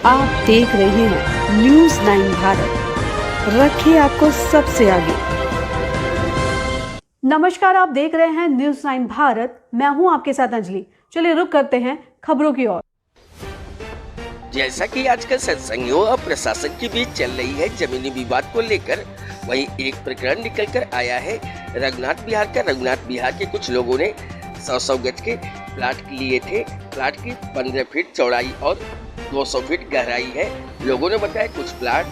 आप देख रहे हैं न्यूज़ 9 भारत, रखिए आपको सबसे आगे। नमस्कार, आप देख रहे हैं न्यूज़ 9 भारत, मैं हूं आपके साथ अंजलि। चलिए रुक करते हैं खबरों की ओर। जैसा कि आजकल सत्संगियों और प्रशासन के बीच चल रही है जमीनी विवाद को लेकर, वहीं एक प्रकरण निकल कर आया है रघुनाथ बिहार के कुछ लोगों ने 100 गज के प्लाट लिए थे। प्लाट की 15 फीट चौड़ाई और 200 फीट गहराई है। लोगों ने बताया कुछ प्लाट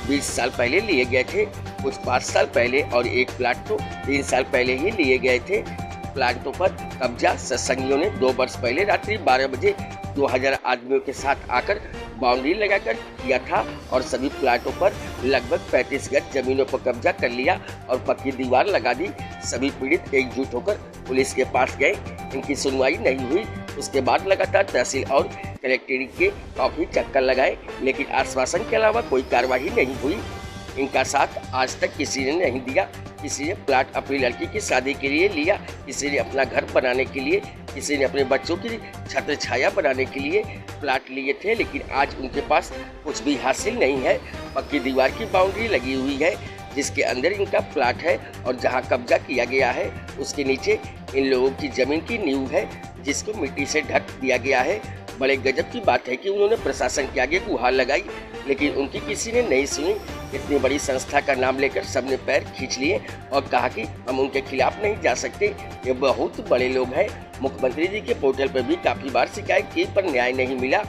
20 साल पहले लिए गए थे, कुछ 5 साल पहले और एक प्लाट तो 3 साल पहले ही लिए गए थे। प्लाटों पर कब्जा सत्संगियों ने 2 वर्ष पहले रात्रि 12 बजे 2000 आदमियों के साथ आकर बाउंड्री लगाकर किया था और सभी प्लाटों पर लगभग 35 गज जमीनों पर कब्जा कर लिया और पक्की दीवार लगा दी। सभी पीड़ित एकजुट होकर पुलिस के पास गए, इनकी सुनवाई नहीं हुई। उसके बाद लगातार तहसील और कलेक्ट्रेट के काफी चक्कर लगाए, लेकिन आश्वासन के अलावा कोई कार्रवाई नहीं हुई। इनका साथ आज तक किसी ने नहीं दिया। किसी ने प्लाट अपनी लड़की की शादी के लिए लिया, किसी ने अपना घर बनाने के लिए, किसी ने अपने बच्चों की छत्र छाया बनाने के लिए प्लाट लिए थे, लेकिन आज उनके पास कुछ भी हासिल नहीं है। पक्की दीवार की बाउंड्री लगी हुई है जिसके अंदर इनका प्लाट है और जहां कब्जा किया गया है उसके नीचे इन लोगों की जमीन की नींव है जिसको मिट्टी से ढक दिया गया है। बड़े गजब की बात है कि उन्होंने प्रशासन के आगे गुहार लगाई, लेकिन उनकी किसी ने नहीं सुनी। इतनी बड़ी संस्था का नाम लेकर सबने पैर खींच लिए और कहा कि हम उनके खिलाफ नहीं जा सकते, ये बहुत बड़े लोग हैं। मुख्यमंत्री जी के पोर्टल पर भी काफी बार शिकायत की पर न्याय नहीं मिला।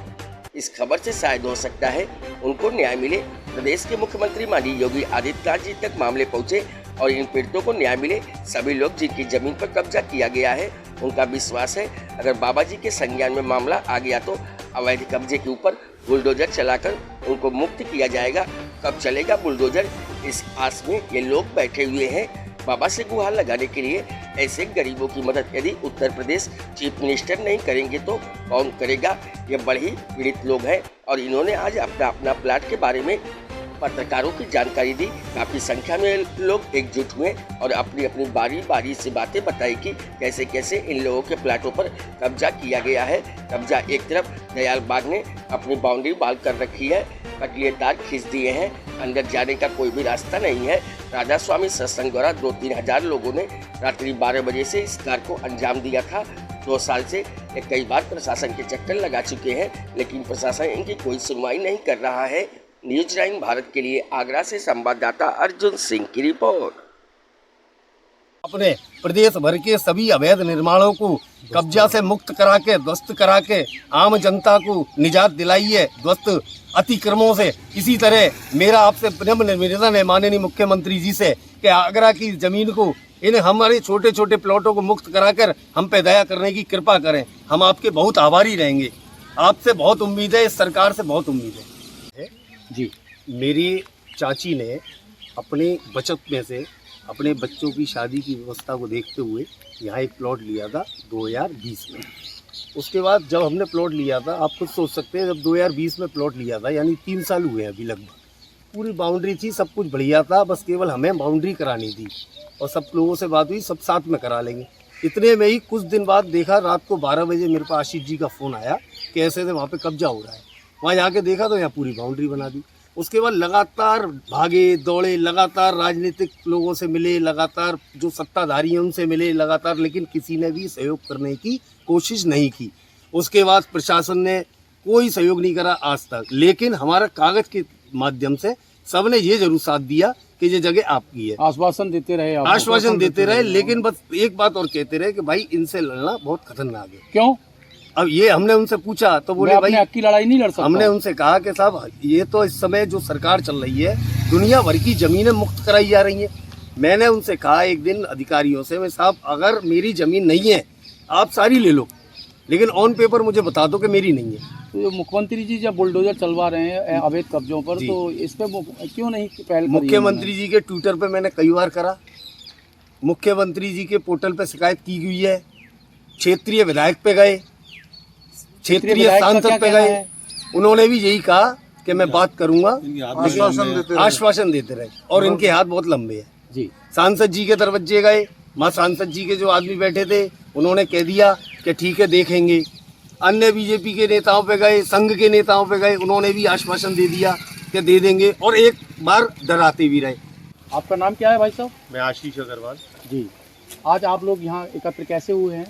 इस खबर से शायद हो सकता है उनको न्याय मिले। प्रदेश के मुख्यमंत्री माननीय योगी आदित्यनाथ जी तक मामले पहुँचे और इन पीड़ितों को न्याय मिले। सभी लोग जिनकी जमीन पर कब्जा किया गया है उनका विश्वास है अगर बाबा जी के संज्ञान में मामला आ गया तो अवैध कब्जे के ऊपर बुलडोजर चलाकर उनको मुक्त किया जाएगा। कब चलेगा बुलडोजर, इस आस में ये लोग बैठे हुए हैं। बाबा से गुहार लगाने के लिए ऐसे गरीबों की मदद यदि उत्तर प्रदेश चीफ मिनिस्टर नहीं करेंगे तो कौन करेगा। ये बड़े ही पीड़ित लोग हैं और इन्होंने आज अपना प्लाट के बारे में पत्रकारों की जानकारी दी। काफी संख्या में लोग एकजुट हुए और अपनी अपनी बारी से बातें बताई कि कैसे कैसे इन लोगों के प्लाटों पर कब्जा किया गया है। कब्जा एक तरफ दयाल बाग ने अपनी बाउंड्री बाल कर रखी है, कटलिए तार खींच दिए हैं, अंदर जाने का कोई भी रास्ता नहीं है। राधा स्वामी सत्संग द्वारा 2-3 हजार लोगों ने रात्रि 12 बजे से इस कार्य को अंजाम दिया था। 2 साल से कई बार प्रशासन के चक्कर लगा चुके हैं, लेकिन प्रशासन इनकी कोई सुनवाई नहीं कर रहा है। न्यूज़ 9 भारत के लिए आगरा से संवाददाता अर्जुन सिंह की रिपोर्ट। अपने प्रदेश भर के सभी अवैध निर्माणों को कब्जा से मुक्त करा के ध्वस्त करा के आम जनता को निजात दिलाई है ध्वस्त अतिक्रमों से। इसी तरह मेरा आपसे विनम्र निवेदन है माननीय मुख्यमंत्री जी से कि आगरा की जमीन को इन हमारे छोटे छोटे प्लॉटों को मुक्त कराकर हम पे दया करने की कृपा करें। हम आपके बहुत आभारी रहेंगे। आपसे बहुत उम्मीद है, इस सरकार से बहुत उम्मीद है जी। मेरी चाची ने अपनी बचत में से अपने बच्चों की शादी की व्यवस्था को देखते हुए यहाँ एक प्लॉट लिया था 2020 में। उसके बाद जब हमने प्लॉट लिया था, आप खुद सोच सकते हैं, जब 2020 में प्लॉट लिया था यानी 3 साल हुए अभी लगभग। पूरी बाउंड्री थी, सब कुछ बढ़िया था, बस केवल हमें बाउंड्री करानी थी और सब लोगों से बात हुई, सब साथ में करा लेंगे। इतने में ही कुछ दिन बाद देखा रात को 12 बजे मेरे पास आशीष जी का फ़ोन आया कि ऐसे से वहाँ पर कब्जा हो रहा है। वहाँ जाके देखा तो यहाँ पूरी बाउंड्री बना दी। उसके बाद लगातार भागे दौड़े, लगातार राजनीतिक लोगों से मिले, लगातार जो सत्ताधारी हैं उनसे मिले लगातार, लेकिन किसी ने भी सहयोग करने की कोशिश नहीं की। उसके बाद प्रशासन ने कोई सहयोग नहीं करा आज तक, लेकिन हमारा कागज के माध्यम से सबने ये जरूर साथ दिया कि ये जगह आपकी है। आश्वासन देते रहे, लेकिन बस एक बात और कहते रहे कि भाई इनसे लड़ना बहुत खतरनाक है। क्यों? अब ये हमने उनसे पूछा तो बोले भाई हक की लड़ाई नहीं लड़ सकता। हमने उनसे कहा कि साहब ये तो इस समय जो सरकार चल रही है दुनिया भर की जमीनें मुक्त कराई जा रही हैं। मैंने उनसे कहा एक दिन अधिकारियों से, मैं साहब अगर मेरी जमीन नहीं है आप सारी ले लो, लेकिन ऑन पेपर मुझे बता दो कि मेरी नहीं है। तो मुख्यमंत्री जी जब बुलडोजर चलवा रहे हैं अवैध कब्जों पर, तो इस पे क्यों नहीं पहल? मुख्यमंत्री जी के ट्विटर पे मैंने कई बार करा, मुख्यमंत्री जी के पोर्टल पे शिकायत की गई है, क्षेत्रीय विधायक पे गए, क्षेत्रीय सांसद पे गए, उन्होंने भी यही कहा कि मैं बात करूंगा, आश्वासन देते रहे और इनके हाथ बहुत लंबे हैं जी। सांसद जी के दरवाजे गए, वहाँ सांसद जी के जो आदमी बैठे थे उन्होंने कह दिया कि ठीक है देखेंगे। अन्य बीजेपी के नेताओं पे गए, संघ के नेताओं पे गए, उन्होंने भी आश्वासन दे दिया कि दे देंगे और एक बार डराते भी रहे। आपका नाम क्या है भाई साहब? मैं आशीष अग्रवाल। जी, आज आप लोग यहाँ एकत्र कैसे हुए हैं?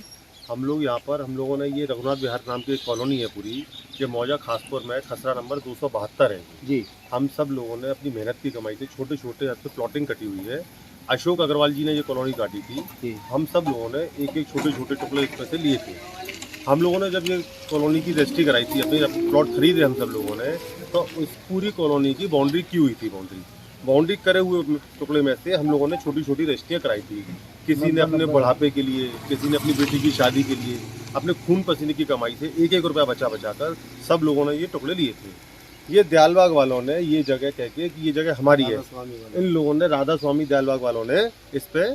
हम लोग यहाँ पर हम लोगों ने ये रघुनाथ विहार नाम की एक कॉलोनी है पूरी, ये मौजा खासपुर में खसरा नंबर 272 है जी। हम सब लोगों ने अपनी मेहनत की कमाई से छोटे छोटे हद से प्लॉटिंग कटी हुई है। अशोक अग्रवाल जी ने ये कॉलोनी काटी थी। हम सब लोगों ने एक एक छोटे छोटे टुकड़े इसमें से लिए थे। हम लोगों ने जब ये कॉलोनी की रजिस्ट्री कराई थी, अपनी प्लॉट खरीदे हम सब लोगों ने, तो इस पूरी कॉलोनी की बाउंड्री की हुई थी। बाउंड्री करे हुए टुकड़े में से हम लोगों ने छोटी छोटी रजिस्ट्रियाँ कराई थी। किसी ने अपने बुढ़ापे के लिए, किसी ने अपनी बेटी की शादी के लिए, अपने खून पसीने की कमाई से एक एक रुपया बचा कर सब लोगों ने ये टुकड़े लिए थे। ये दयालबाग वालों ने ये जगह कह के कि ये जगह हमारी है, इन लोगों ने, राधा स्वामी दयालबाग वालों ने इस पे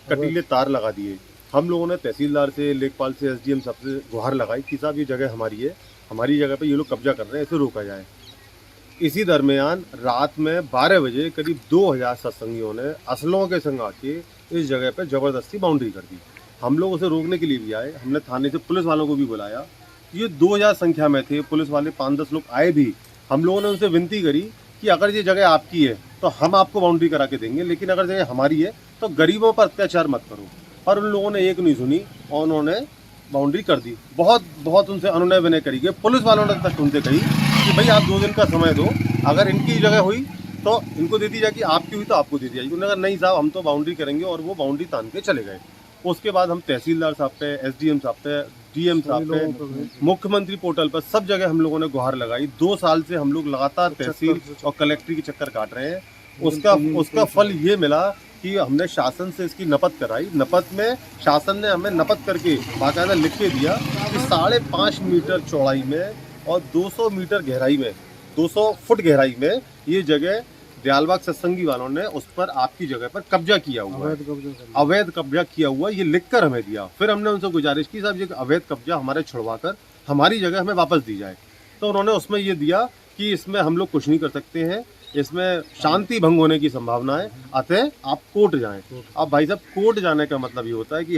कटीले तार लगा दिए। हम लोगों ने तहसीलदार से, लेखपाल से, SDM सबसे गुहार लगाई कि साहब ये जगह हमारी है, हमारी जगह पे ये लोग कब्जा कर रहे हैं, इसे रोका जाए। इसी दरमियान रात में 12 बजे करीब 2000 सत्संगियों ने असलों के संग आके इस जगह पे ज़बरदस्ती बाउंड्री कर दी। हम लोग उसे रोकने के लिए भी आए, हमने थाने से पुलिस वालों को भी बुलाया। ये 2000 संख्या में थे, पुलिस वाले 5-10 लोग आए भी। हम लोगों ने उनसे विनती करी कि अगर ये जगह आपकी है तो हम आपको बाउंड्री करा के देंगे, लेकिन अगर जगह हमारी है तो गरीबों पर अत्याचार मत करो। पर उन लोगों ने एक नहीं सुनी और उन्होंने बाउंड्री कर दी। बहुत उनसे अनुनय विनय करी गई। पुलिस वालों ने तक उनसे कही कि भाई आप 2 दिन का समय दो, अगर इनकी जगह हुई तो इनको दे दी जाएगी, आपकी हुई तो आपको दे दी जाएगी। उन्होंने कहा नहीं साहब, हम तो बाउंड्री करेंगे, और वो बाउंड्री तान के चले गए। उसके बाद हम तहसीलदार साहब पे, SDM साहब पे, DM साहब पे, मुख्यमंत्री पोर्टल पर सब जगह हम लोगों ने गुहार लगाई। 2 साल से हम लोग लगातार तहसील और कलेक्ट्री के चक्कर काट रहे हैं। उसका फल ये मिला कि हमने शासन से इसकी नपत कराई। नपत में शासन ने हमें नपत करके बाकायदा लिख के दिया कि 5.5 मीटर चौड़ाई में और 200 मीटर गहराई में, 200 फुट गहराई में ये जगह दयालबाग सत्संगी वालों ने उस पर, आपकी जगह पर कब्जा किया हुआ है, अवैध कब्जा किया हुआ, ये लिखकर हमें दिया। फिर हमने उनसे गुजारिश की साहब ये अवैध कब्जा हमारे छुड़वा कर हमारी जगह हमें वापस दी जाए। तो उन्होंने उसमें ये दिया कि इसमें हम लोग कुछ नहीं कर सकते हैं, इसमें शांति भंग होने की संभावना है, अतः आप कोर्ट जाएं। अब भाई साहब, कोर्ट जाने का मतलब ये होता है कि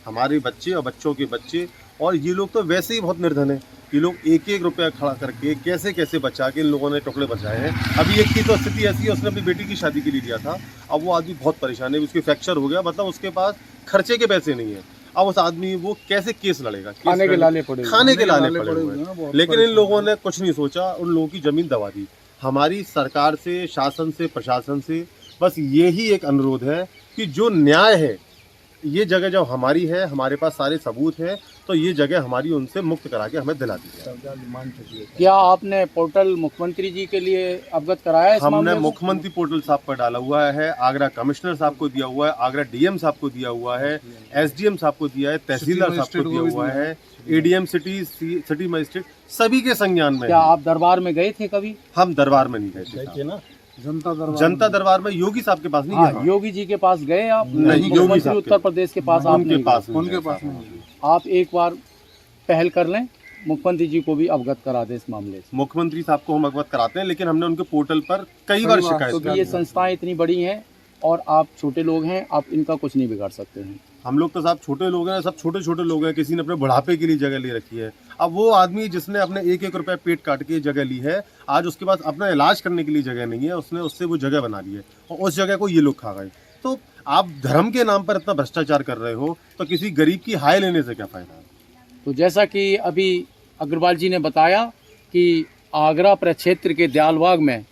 हमारे बच्चे और बच्चों के बच्चे, और ये लोग तो वैसे ही बहुत निर्धन है, ये लोग एक एक रुपया खड़ा करके कैसे कैसे बचा के इन लोगों ने टुकड़े बचाए हैं। अभी एक की तो स्थिति ऐसी है, उसने अपनी बेटी की शादी के लिए लिया था, अब वो आदमी बहुत परेशान है, उसकी फ्रैक्चर हो गया, मतलब उसके पास खर्चे के पैसे नहीं है। अब उस आदमी वो कैसे केस लड़ेगा? खाने के लाले पड़े हुए हैं। लेकिन इन लोगों ने कुछ नहीं सोचा, उन लोगों की जमीन दबा दी। हमारी सरकार से, शासन से, प्रशासन से बस यही एक अनुरोध है कि जो न्याय है, ये जगह जब हमारी है, हमारे पास सारे सबूत हैं, तो ये जगह हमारी उनसे मुक्त करा के हमें दिला दी जाए। क्या आपने पोर्टल मुख्यमंत्री जी के लिए अवगत कराया है? हमने मुख्यमंत्री पोर्टल साहब पर डाला हुआ है, आगरा कमिश्नर साहब को दिया हुआ है, आगरा DM साहब को दिया हुआ है, SDM साहब को दिया है, तहसीलदार साहब को दिया हुआ है, ADM सिटी मजिस्ट्रेट, सभी के संज्ञान में। क्या आप दरबार में गए थे कभी? हम दरबार में नहीं गए थे ना, जनता दरबार में योगी साहब के पास नहीं गए। योगी जी के पास गए आप? नहीं, योगी साहब उत्तर प्रदेश के पास उनके पास नहीं। आप एक बार पहल कर लें, मुख्यमंत्री जी को भी अवगत करा दें इस मामले से। मुख्यमंत्री साहब को हम अवगत कराते हैं, लेकिन हमने उनके पोर्टल पर कई बार शिकायत की। ये संस्थाएं इतनी बड़ी हैं और आप छोटे लोग हैं, आप इनका कुछ नहीं बिगाड़ सकते हैं। हम लोग तो साहब छोटे लोग हैं, सब छोटे छोटे लोग हैं। किसी ने अपने बुढ़ापे के लिए जगह ले रखी है। अब वो आदमी जिसने अपने एक एक रुपया पेट काट के जगह ली है, आज उसके पास अपना इलाज करने के लिए जगह नहीं है, उसने उससे वो जगह बना ली है और उस जगह को ये लोग खा गए। तो आप धर्म के नाम पर इतना भ्रष्टाचार कर रहे हो, तो किसी गरीब की हाय लेने से क्या फायदा? तो जैसा कि अभी अग्रवाल जी ने बताया कि आगरा प्रक्षेत्र के दयालबाग में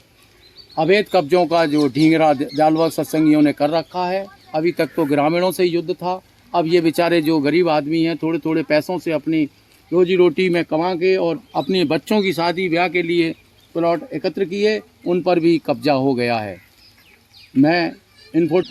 अवैध कब्जों का जो ढींगरा दयालबाग सत्संगियों ने कर रखा है। अभी तक तो ग्रामीणों से युद्ध था, अब ये बेचारे जो गरीब आदमी हैं थोड़े थोड़े पैसों से अपनी रोजी रोटी में कमा के और अपने बच्चों की शादी ब्याह के लिए प्लॉट एकत्र किए, उन पर भी कब्जा हो गया है। मैं इन्फो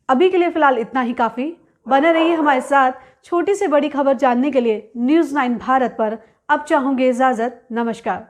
अभी के लिए फिलहाल इतना ही काफ़ी। बने रहिए हमारे साथ। छोटी से बड़ी खबर जानने के लिए न्यूज़ 9 भारत पर अब चाहूँगी इजाज़त। नमस्कार।